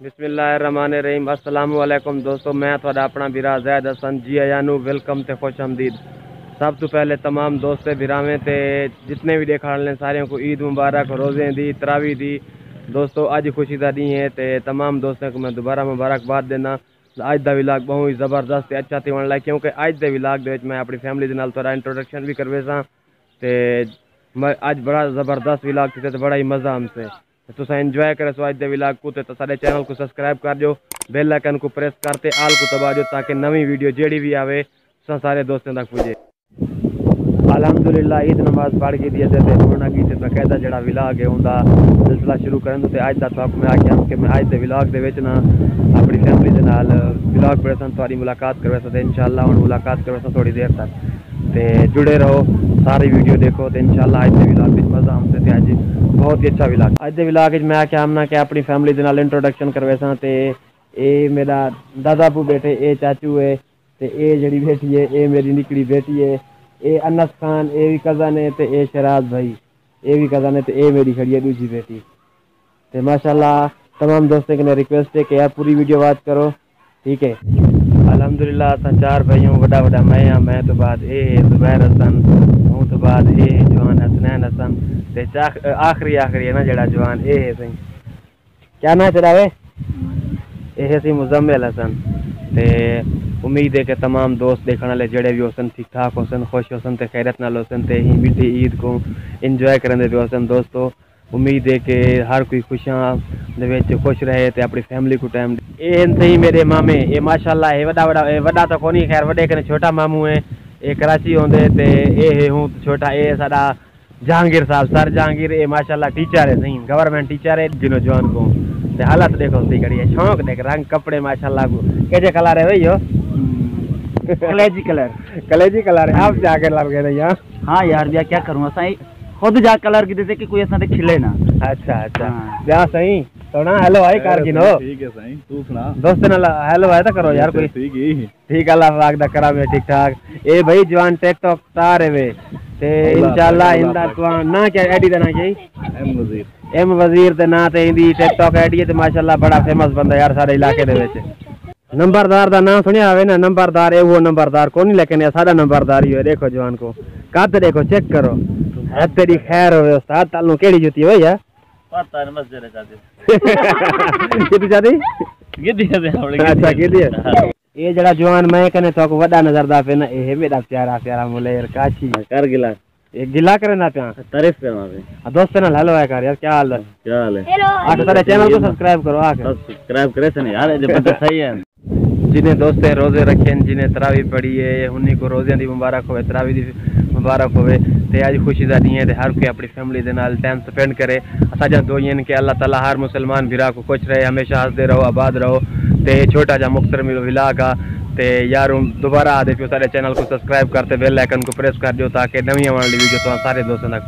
बिस्मिल्लाहिर्रहमानिर्रहीम। अस्सलाम वालेकुम दोस्तों, मैं थोड़ा अपना बिरा जैद हसन जी आयानू वेलकम ते खुश आमदीद। सब तो पहले तमाम दोस्तें बिरावें ते जितने भी देखा लें सारे को ईद मुबारक, रोज़े दी, तरावी दी। दोस्तों अज खुशी का दी है तो तमाम दोस्तों को मैं दोबारा मुबारकबाद देना। अज का विलाग बहुत ही ज़बरदस्त अच्छा थी वन लगे, क्योंकि अज के विलाग मैं अपनी फैमिली के नाल थोड़ा इंट्रोडक्शन भी करवे सा ते अज बड़ा ज़बरदस्त विलाग थी, बड़ा ही मज़ा हमसे तुसा एंजॉय करे सो अज के विलाग को। तो सारे चैनल को सब्सक्राइब कर जो, बेल आइकन को प्रेस करते आल को दबा जो, ताकि नवी वीडियो जेड़ी भी आवे सारे दोस्तों तक पुजे। अल्हम्दुलिल्लाह ईद नमाज पढ़ के दिए थे होना की बकायदा जड़ा विलाग है उनका सिलसिला शुरू करन। तो अज का मैं आख्या कि मैं अज के विलाग के ना अपनी फैमिली के नाल विलाग बड़े सन थोड़ी मुलाकात करवे सा। इंशाअल्लाह हुण मुलाकात करवे सा थोड़ी देर तक, तो जुड़े रहो, सारी वीडियो देखो। तो इंशाअल्लाह अज के विलाग में मज़ा हमसे अज बहुत ही अच्छा विलाग। अज के विलाग मैं आख्या हमना कि अपनी फैमिली के नाल इंट्रोडक्शन करवे सा। तो ये मेरा दादा पू बेटे, ये चाचू है, तो ये जड़ी बेटी है ये मेरी निकड़ी बेटी है, ये अनस खान ये भी कज़न है, तो ये शराज भाई ये भी कज़न है, तो ये मेरी खड़ी है दूसरी बेटी। तो माशाल्लाह तमाम दोस्तों के रिक्वेस्ट है कि यार पूरी वीडियो वॉच करो, ठीक है। अल्हम्दुलिल्लाह अस चार भाइयों वड्डा वड्डा मैं तो बाद ये जुबैर हसन, हूँ तो बाद ये जवान हसनैन हसन, तो आखिरी है ना जड़ा जवान ये है सही क्या ना चढ़ावे ये सी मुजम्मिल हसन। तो उम्मीद है कि तमाम दोस्त देखने वाले जड़े भी होसन ठीक ठाक होसन, खुश होसन, तो खैरत नाल होसन, तो ही मीठी ईद को इंजॉय करेंगे भी होसन। दोस्तों उम्मीद है कि हर कोई खुशियां खुश रहे, तो अपनी फैमिली को टाइम ये सही। मेरे मामे ये माशाल्लाह है वड्डा तो कोनी, खैर वड्डे कने छोटा मामू है, ये कराची होंदे, तो ये हूँ छोटा, ये साडा जहांगीर साहब सर जहांगीर, ये माशाल्लाह टीचर है सही, गवर्नमेंट टीचर है जिनो जवान को। तो हालत देखो सही करिए, शौक देख रंग कपड़े माशाल्लाह को कैसे कलर है भैया कलेजी कलर है। आप जाके लग गए यहाँ। हाँ यार भैया क्या करूँ सही, खुद जा कलर की देते कि कोई ऐसा खिले ना। अच्छा क्या सही तो ना हेलो भाई कार की नो ठीक है सही, तू सुना दोस्त ना हेलो भाई तो करो यार कोई ठीक अल्लाह पाक दा करा में ठीक ठाक। ए भाई जवान टिकटॉक स्टार है वे, ते इंशाल्लाह इंदा तो ना क्या आईडी दा ना क्या एम वजीर ते ना ते इंदी टिकटॉक आईडी है, ते माशाल्लाह बड़ा फेमस बंदा यार सारे इलाके दे विच। नंबरदार दा नाम सुनिया होवे ना, नंबरदार है वो नंबरदार कोनी, लेकिन साडा नंबरदार ही है। देखो जवान को कद देखो चेक करो, है तेरी खैर होवे उस्ताद। तालू केड़ी जुती होई है पता नहीं मस्जिद है कितनी जाती गिद्दी है। अच्छा गिद्दी है। ये जड़ा जवान मैं कने तो वड्डा नजरदा पे ना, ये मेरा प्यारा प्यारा मुलेर काची कर गिला ये गिला करे ना प्या तारीफ पे मारे दोस्त ना हेलो है कर यार क्या हाल है हेलो आके सारे चैनल को सब्सक्राइब करो, आके सब्सक्राइब करे से नहीं यार ये बंदा सही है। जिन्हें दोस्तें रोजे रखे जिन्हें तरावी पढ़ी है उन्हीं को रोज़ियां दी मुबारक होवे, तरावी दी मुबारक होवे। ते आज खुशी दा दी है, ते हर कोई अपनी फैमिली दे नाल टाइम स्पेंड करे। असाजा दुआएं कि अल्लाह ताला हर मुसलमान भिरा को खुश रहे, हमेशा हंसदे रहो, आबाद रहो। ते छोटा जा मुख्तर विलाग आ, ते यार दोबारा आदे सारे चैनल को सब्सक्राइब करते बेल आइकन को प्रेस कर दो, ताकि नवी आने वाली वीडियो तो सारे दोस्तों तक